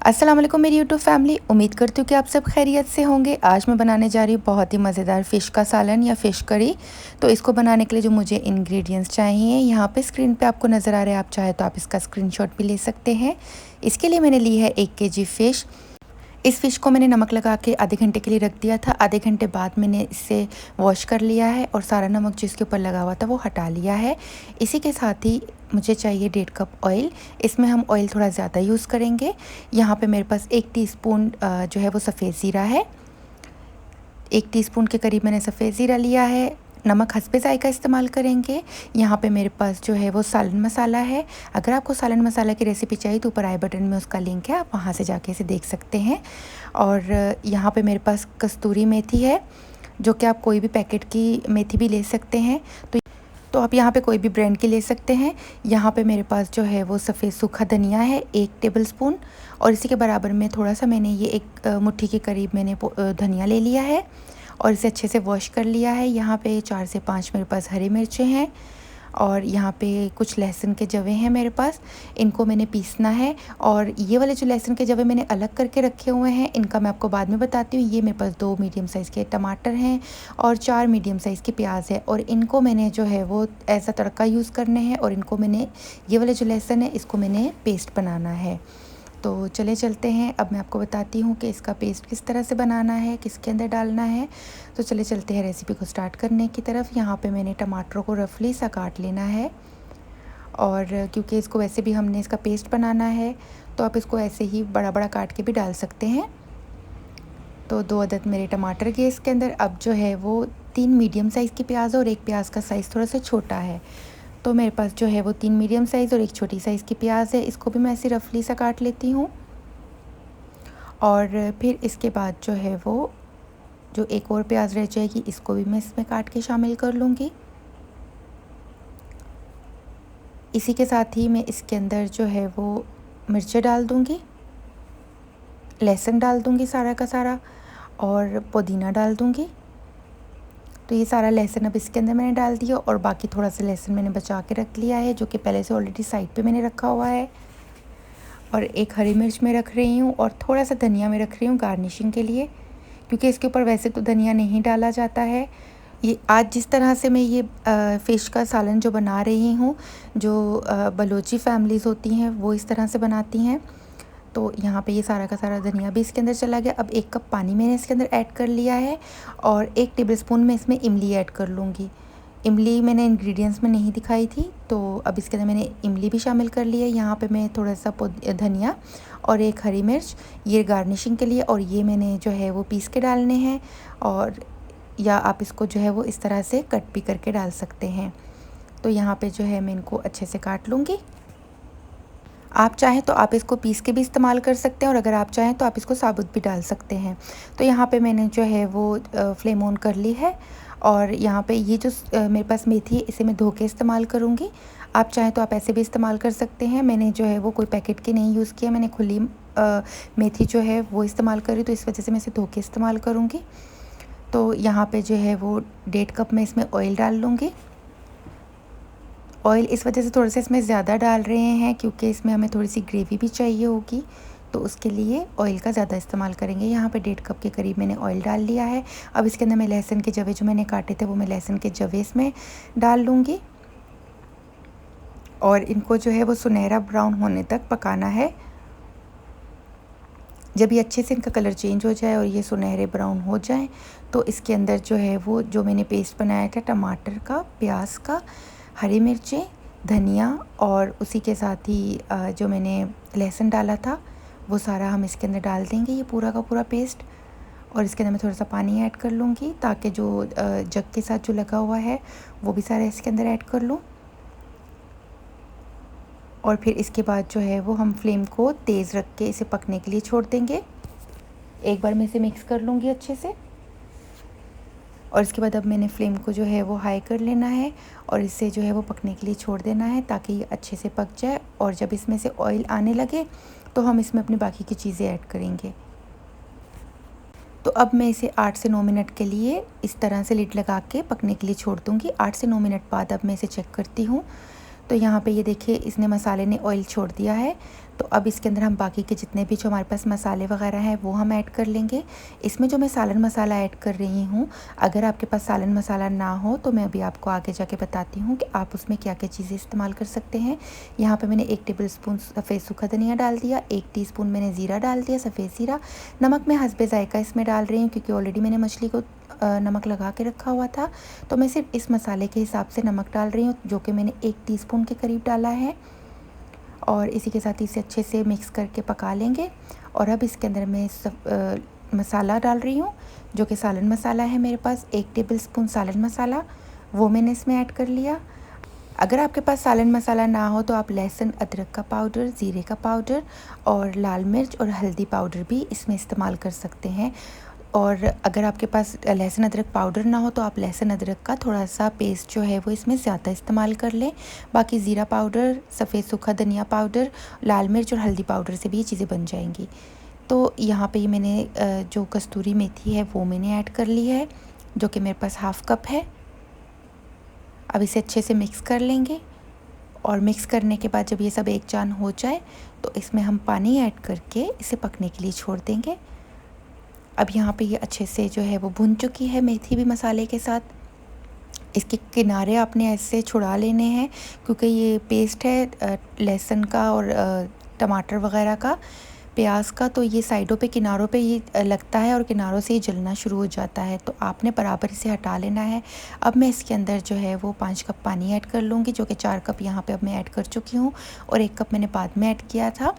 अस्सलाम वालेकुम मेरी यूट्यूब फैमिली। उम्मीद करती हूँ कि आप सब खैरियत से होंगे। आज मैं बनाने जा रही हूँ बहुत ही मज़ेदार फ़िश का सालन या फ़िश करी। तो इसको बनाने के लिए जो मुझे इंग्रेडिएंट्स चाहिए यहाँ पे स्क्रीन पे आपको नज़र आ रहे हैं। आप चाहे तो आप इसका स्क्रीनशॉट भी ले सकते हैं। इसके लिए मैंने ली है 1 केजी फ़िश। इस फ़िश को मैंने नमक लगा के आधे घंटे के लिए रख दिया था। आधे घंटे बाद मैंने इसे वॉश कर लिया है और सारा नमक जो इसके ऊपर लगा हुआ था वो हटा लिया है। इसी के साथ ही मुझे चाहिए 1.5 कप ऑयल। इसमें हम ऑयल थोड़ा ज़्यादा यूज़ करेंगे। यहाँ पे मेरे पास 1 टीस्पून जो है वो सफ़ेद ज़ीरा है। 1 टीस्पून के करीब मैंने सफ़ेद ज़ीरा लिया है। नमक हस्बे ज़ायक़ा इस्तेमाल करेंगे। यहाँ पे मेरे पास जो है वो सालन मसाला है। अगर आपको सालन मसाला की रेसिपी चाहिए तो ऊपर आई बटन में उसका लिंक है, आप वहाँ से जाके इसे देख सकते हैं। और यहाँ पे मेरे पास कस्तूरी मेथी है, जो कि आप कोई भी पैकेट की मेथी भी ले सकते हैं। तो आप यहाँ पे कोई भी ब्रांड की ले सकते हैं। यहाँ पे मेरे पास जो है वो सफ़ेद सूखा धनिया है 1 टेबलस्पून, और इसी के बराबर में थोड़ा सा मैंने ये एक मुट्ठी के करीब मैंने धनिया ले लिया है और इसे अच्छे से वॉश कर लिया है। यहाँ पे 4 से 5 मेरे पास हरी मिर्चें हैं और यहाँ पे कुछ लहसुन के जवे हैं मेरे पास, इनको मैंने पीसना है। और ये वाले जो लहसुन के जवे मैंने अलग करके रखे हुए हैं, इनका मैं आपको बाद में बताती हूँ। ये मेरे पास 2 मीडियम साइज़ के टमाटर हैं और 4 मीडियम साइज़ की प्याज है, और इनको मैंने जो है वो ऐसा तड़का यूज़ करने हैं। और इनको मैंने ये वाले जो लहसुन है इसको मैंने पेस्ट बनाना है। तो चले चलते हैं, अब मैं आपको बताती हूँ कि इसका पेस्ट किस तरह से बनाना है, किसके अंदर डालना है। तो चले चलते हैं रेसिपी को स्टार्ट करने की तरफ। यहाँ पे मैंने टमाटरों को रफली सा काट लेना है, और क्योंकि इसको वैसे भी हमने इसका पेस्ट बनाना है तो आप इसको ऐसे ही बड़ा बड़ा काट के भी डाल सकते हैं। तो 2 अदद मेरे टमाटर के इसके अंदर। अब जो है वो 3 मीडियम साइज़ की प्याज और एक प्याज का साइज़ थोड़ा सा छोटा है। तो मेरे पास जो है वो 3 मीडियम साइज़ और एक छोटी साइज़ की प्याज है। इसको भी मैं ऐसे रफली सा काट लेती हूँ। और फिर इसके बाद जो है वो जो एक और प्याज रह जाएगी, इसको भी मैं इसमें काट के शामिल कर लूँगी। इसी के साथ ही मैं इसके अंदर जो है वो मिर्चें डाल दूँगी, लहसुन डाल दूँगी सारा का सारा, और पुदीना डाल दूँगी। तो ये सारा लहसुन अब इसके अंदर मैंने डाल दिया, और बाकी थोड़ा सा लहसुन मैंने बचा के रख लिया है, जो कि पहले से ऑलरेडी साइड पे मैंने रखा हुआ है। और एक हरी मिर्च मैं रख रही हूँ और थोड़ा सा धनिया मैं रख रही हूँ गार्निशिंग के लिए, क्योंकि इसके ऊपर वैसे तो धनिया नहीं डाला जाता है। ये आज जिस तरह से मैं ये फ़िश का सालन जो बना रही हूँ, जो बलोची फैमिलीज़ होती हैं वो इस तरह से बनाती हैं। तो यहाँ पे ये सारा का सारा धनिया भी इसके अंदर चला गया। अब 1 कप पानी मैंने इसके अंदर ऐड कर लिया है, और 1 टेबलस्पून मैं इसमें इमली ऐड कर लूँगी। इमली मैंने इंग्रेडिएंट्स में नहीं दिखाई थी, तो अब इसके अंदर मैंने इमली भी शामिल कर लिया है। यहाँ पे मैं थोड़ा सा धनिया और एक हरी मिर्च, ये गार्निशिंग के लिए, और ये मैंने जो है वो पीस के डालने हैं, और या आप इसको जो है वो इस तरह से कट भी करके डाल सकते हैं। तो यहाँ पे जो है मैं इनको अच्छे से काट लूँगी। आप चाहें तो आप इसको पीस के भी इस्तेमाल कर सकते हैं, और अगर आप चाहें तो आप इसको साबुत भी डाल सकते हैं। तो यहाँ पे मैंने जो है वो फ्लेम ऑन कर ली है, और यहाँ पे ये जो मेरे पास मेथी है इसे मैं धो के इस्तेमाल करूँगी। आप चाहें तो आप ऐसे भी इस्तेमाल कर सकते हैं। मैंने जो है वो कोई पैकेट की नहीं यूज़ किया, मैंने खुली मेथी जो है वो इस्तेमाल करी, तो इस वजह से मैं इसे धो के इस्तेमाल करूँगी। तो यहाँ पे जो है वो 1.5 कप मैं इसमें ऑयल डाल लूँगी। ऑयल इस वजह से थोड़ा सा इसमें ज़्यादा डाल रहे हैं, क्योंकि इसमें हमें थोड़ी सी ग्रेवी भी चाहिए होगी, तो उसके लिए ऑयल का ज़्यादा इस्तेमाल करेंगे। यहाँ पे 1.5 कप के करीब मैंने ऑयल डाल लिया है। अब इसके अंदर मैं लहसुन के जवे जो मैंने काटे थे वो मैं लहसुन के जवे इसमें डाल लूँगी, और इनको जो है वो सुनहरा ब्राउन होने तक पकाना है। जब ये अच्छे से इनका कलर चेंज हो जाए और ये सुनहरे ब्राउन हो जाए, तो इसके अंदर जो है वो जो मैंने पेस्ट बनाया था टमाटर का, प्याज का, हरी मिर्चें, धनिया, और उसी के साथ ही जो मैंने लहसुन डाला था वो सारा हम इसके अंदर डाल देंगे, ये पूरा का पूरा पेस्ट। और इसके अंदर मैं थोड़ा सा पानी ऐड कर लूँगी, ताकि जो जग के साथ जो लगा हुआ है वो भी सारा इसके अंदर ऐड कर लूँ। और फिर इसके बाद जो है वो हम फ्लेम को तेज़ रख के इसे पकने के लिए छोड़ देंगे। एक बार मैं इसे मिक्स कर लूँगी अच्छे से, और इसके बाद अब मैंने फ्लेम को जो है वो हाई कर लेना है, और इसे जो है वो पकने के लिए छोड़ देना है, ताकि ये अच्छे से पक जाए। और जब इसमें से ऑयल आने लगे तो हम इसमें अपनी बाकी की चीज़ें ऐड करेंगे। तो अब मैं इसे 8 से 9 मिनट के लिए इस तरह से लिड लगा के पकने के लिए छोड़ दूँगी। 8 से 9 मिनट बाद अब मैं इसे चेक करती हूँ। तो यहाँ पे ये देखिए इसने मसाले ने ऑयल छोड़ दिया है। तो अब इसके अंदर हम बाकी के जितने भी जो हमारे पास मसाले वगैरह हैं वो हम ऐड कर लेंगे। इसमें जो मैं सालन मसाला ऐड कर रही हूँ, अगर आपके पास सालन मसाला ना हो तो मैं अभी आपको आगे जाके बताती हूँ कि आप उसमें क्या क्या चीज़ें इस्तेमाल कर सकते हैं। यहाँ पे मैंने 1 टेबलस्पून सफ़ेद सूखा धनिया डाल दिया, 1 टीस्पून मैंने ज़ीरा डाल दिया, सफ़ेद ज़ीरा। नमक मैं हस्बे ज़ायक़ा इसमें डाल रही हूँ क्योंकि ऑलरेडी मैंने मछली को नमक लगा के रखा हुआ था, तो मैं सिर्फ इस मसाले के हिसाब से नमक डाल रही हूँ, जो कि मैंने 1 टीस्पून के करीब डाला है। और इसी के साथ इसे अच्छे से मिक्स करके पका लेंगे। और अब इसके अंदर मैं मसाला डाल रही हूँ, जो कि सालन मसाला है मेरे पास, 1 टेबलस्पून सालन मसाला, वो मैंने इसमें ऐड कर लिया। अगर आपके पास सालन मसाला ना हो तो आप लहसुन अदरक का पाउडर, ज़ीरे का पाउडर और लाल मिर्च और हल्दी पाउडर भी इसमें इस्तेमाल कर सकते हैं। और अगर आपके पास लहसुन अदरक पाउडर ना हो तो आप लहसुन अदरक का थोड़ा सा पेस्ट जो है वो इसमें ज़्यादा इस्तेमाल कर लें। बाकी ज़ीरा पाउडर, सफ़ेद सूखा धनिया पाउडर, लाल मिर्च और हल्दी पाउडर से भी ये चीज़ें बन जाएंगी। तो यहाँ पे मैंने जो कस्तूरी मेथी है वो मैंने ऐड कर ली है, जो कि मेरे पास हाफ़ कप है। अब इसे अच्छे से मिक्स कर लेंगे। और मिक्स करने के बाद जब ये सब एक जान हो जाए तो इसमें हम पानी ऐड करके इसे पकने के लिए छोड़ देंगे। अब यहाँ पे ये अच्छे से जो है वो भुन चुकी है मेथी भी मसाले के साथ। इसके किनारे आपने ऐसे छुड़ा लेने हैं क्योंकि ये पेस्ट है लहसुन का और टमाटर वगैरह का, प्याज का, तो ये साइडों पे किनारों पे ये लगता है और किनारों से ये जलना शुरू हो जाता है, तो आपने बराबर इसे हटा लेना है। अब मैं इसके अंदर जो है वो 5 कप पानी ऐड कर लूँगी, जो कि 4 कप यहाँ पे अब मैं ऐड कर चुकी हूँ और 1 कप मैंने बाद में ऐड किया था।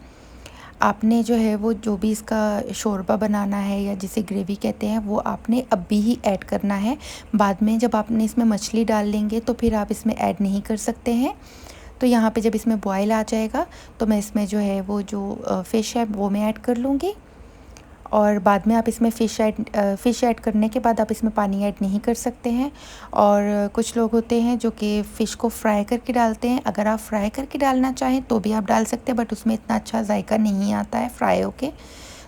आपने जो है वो जो भी इसका शोरबा बनाना है या जिसे ग्रेवी कहते हैं वो आपने अभी ही ऐड करना है। बाद में जब आपने इसमें मछली डाल लेंगे तो फिर आप इसमें ऐड नहीं कर सकते हैं। तो यहाँ पे जब इसमें बॉयल आ जाएगा तो मैं इसमें जो है वो जो फ़िश है वो मैं ऐड कर लूँगी। और बाद में आप इसमें फ़िश ऐड करने के बाद आप इसमें पानी ऐड नहीं कर सकते हैं। और कुछ लोग होते हैं जो कि फ़िश को फ्राई करके डालते हैं, अगर आप फ्राई करके डालना चाहें तो भी आप डाल सकते हैं, बट उसमें इतना अच्छा जायका नहीं आता है फ्राई होके।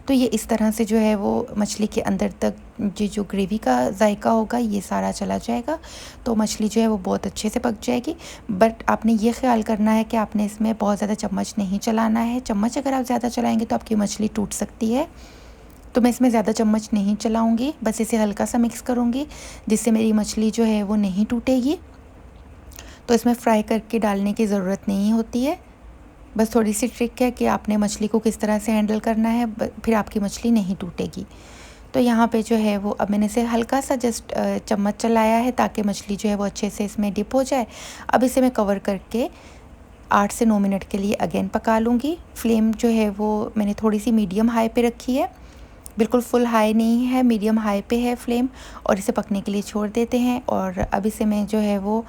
तो ये इस तरह से जो है वो मछली के अंदर तक ये जो ग्रेवी का जायका होगा ये सारा चला जाएगा, तो मछली जो है वो बहुत अच्छे से पक जाएगी। बट आपने ये ख्याल करना है कि आपने इसमें बहुत ज़्यादा चम्मच नहीं चलाना है। चम्मच अगर आप ज़्यादा चलाएँगे तो आपकी मछली टूट सकती है। तो मैं इसमें ज़्यादा चम्मच नहीं चलाऊँगी, बस इसे हल्का सा मिक्स करूँगी जिससे मेरी मछली जो है वो नहीं टूटेगी। तो इसमें फ्राई करके डालने की ज़रूरत नहीं होती है, बस थोड़ी सी ट्रिक है कि आपने मछली को किस तरह से हैंडल करना है, फिर आपकी मछली नहीं टूटेगी। तो यहाँ पे जो है वो अब मैंने इसे हल्का सा जस्ट चम्मच चलाया है ताकि मछली जो है वो अच्छे से इसमें डिप हो जाए। अब इसे मैं कवर करके 8 से 9 मिनट के लिए अगेन पका लूँगी। फ्लेम जो है वो मैंने थोड़ी सी मीडियम हाई पे रखी है, बिल्कुल फुल हाई नहीं है, मीडियम हाई पे है फ्लेम, और इसे पकने के लिए छोड़ देते हैं। और अब इसे मैं जो है वो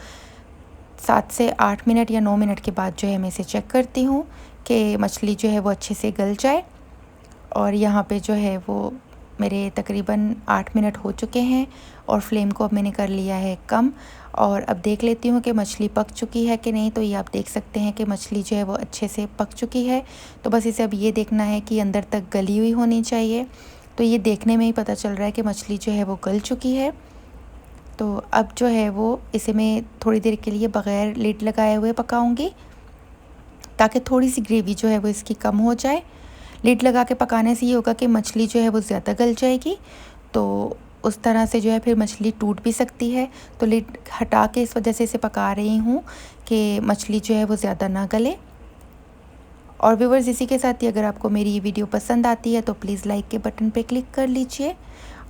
7 से 8 मिनट या 9 मिनट के बाद जो है मैं इसे चेक करती हूँ कि मछली जो है वो अच्छे से गल जाए। और यहाँ पे जो है वो मेरे तकरीबन 8 मिनट हो चुके हैं और फ्लेम को अब मैंने कर लिया है कम। और अब देख लेती हूँ कि मछली पक चुकी है कि नहीं। तो ये आप देख सकते हैं कि मछली जो है वो अच्छे से पक चुकी है। तो बस इसे अब ये देखना है कि अंदर तक गली हुई होनी चाहिए। तो ये देखने में ही पता चल रहा है कि मछली जो है वो गल चुकी है। तो अब जो है वो इसे मैं थोड़ी देर के लिए बग़ैर लिड लगाए हुए पकाऊंगी ताकि थोड़ी सी ग्रेवी जो है वो इसकी कम हो जाए। लिड लगा के पकाने से ये होगा कि मछली जो है वो ज़्यादा गल जाएगी, तो उस तरह से जो है फिर मछली टूट भी सकती है। तो लिड हटा के इस वजह से इसे पका रही हूँ कि मछली जो है वो ज़्यादा ना गले। और व्यूअर्स, इसी के साथ ही अगर आपको मेरी ये वीडियो पसंद आती है तो प्लीज़ लाइक के बटन पे क्लिक कर लीजिए।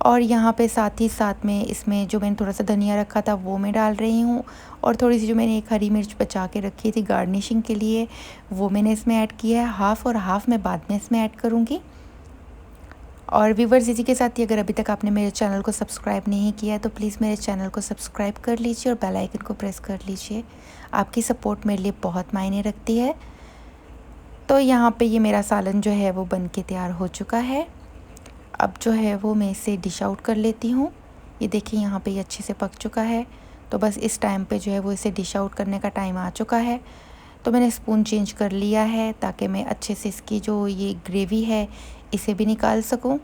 और यहाँ पे साथ ही साथ में इसमें जो मैंने थोड़ा सा धनिया रखा था वो मैं डाल रही हूँ, और थोड़ी सी जो मैंने एक हरी मिर्च बचा के रखी थी गार्निशिंग के लिए वो मैंने इसमें ऐड किया है हाफ़, और हाफ़ मैं बाद में इसमें ऐड करूँगी। और व्यूअर्स, इसी के साथ ही अगर अभी तक आपने मेरे चैनल को सब्सक्राइब नहीं किया है तो प्लीज़ मेरे चैनल को सब्सक्राइब कर लीजिए और बेल आइकन को प्रेस कर लीजिए। आपकी सपोर्ट मेरे लिए बहुत मायने रखती है। तो यहाँ पे ये मेरा सालन जो है वो बन के तैयार हो चुका है। अब जो है वो मैं इसे डिश आउट कर लेती हूँ। ये देखिए यहाँ पे ये अच्छे से पक चुका है। तो बस इस टाइम पे जो है वो इसे डिश आउट करने का टाइम आ चुका है। तो मैंने स्पून चेंज कर लिया है ताकि मैं अच्छे से इसकी जो ये ग्रेवी है इसे भी निकाल सकूँ।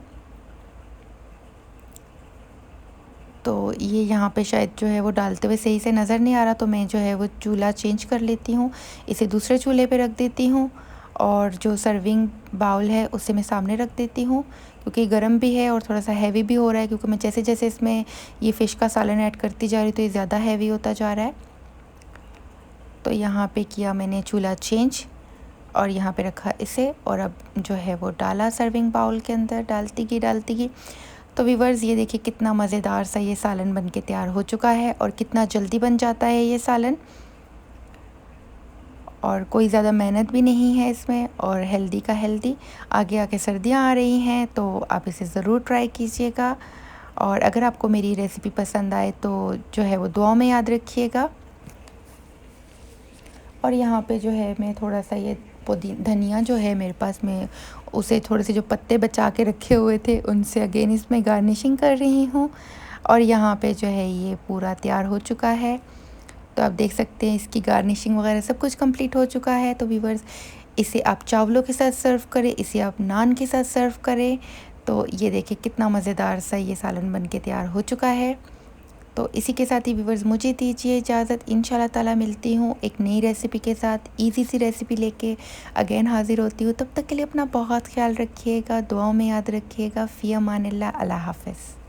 तो ये यहाँ पे शायद जो है वो डालते हुए सही से नज़र नहीं आ रहा, तो मैं जो है वो चूल्हा चेंज कर लेती हूँ, इसे दूसरे चूल्हे पे रख देती हूँ। और जो सर्विंग बाउल है उसे मैं सामने रख देती हूँ, क्योंकि गर्म भी है और थोड़ा सा हैवी भी हो रहा है, क्योंकि मैं जैसे जैसे इसमें ये फ़िश का सालन ऐड करती जा रही हूँ तो ये ज़्यादा हैवी होता जा रहा है। तो यहाँ पे किया मैंने चूल्हा चेंज और यहाँ पे रखा इसे, और अब जो है वो डाला सर्विंग बाउल के अंदर, डालती गई। तो व्यूअर्स ये देखिए कितना मज़ेदार सा ये सालन बन के तैयार हो चुका है और कितना जल्दी बन जाता है ये सालन, और कोई ज़्यादा मेहनत भी नहीं है इसमें, और हेल्दी का हेल्दी। आगे आके सर्दियाँ आ रही हैं तो आप इसे ज़रूर ट्राई कीजिएगा, और अगर आपको मेरी रेसिपी पसंद आए तो जो है वो दुआ में याद रखिएगा। और यहाँ पे जो है मैं थोड़ा सा ये धनिया जो है मेरे पास में, उसे थोड़े से जो पत्ते बचा के रखे हुए थे उनसे अगेन इसमें गार्निशिंग कर रही हूँ। और यहाँ पे जो है ये पूरा तैयार हो चुका है, तो आप देख सकते हैं इसकी गार्निशिंग वगैरह सब कुछ कंप्लीट हो चुका है। तो व्यूअर्स इसे आप चावलों के साथ सर्व करें, इसे आप नान के साथ सर्व करें, तो ये देखिए कितना मज़ेदार सा ये सालन बन के तैयार हो चुका है। तो इसी के साथ ही व्यूअर्स मुझे दीजिए इजाज़त। इंशाल्लाह ताला मिलती हूँ एक नई रेसिपी के साथ, इजी सी रेसिपी लेके अगेन हाज़िर होती हूँ। तब तक के लिए अपना बहुत ख्याल रखिएगा, दुआओं में याद रखिएगा। फ़ी अमानिल्लाह, अल्लाह हाफ़िज़।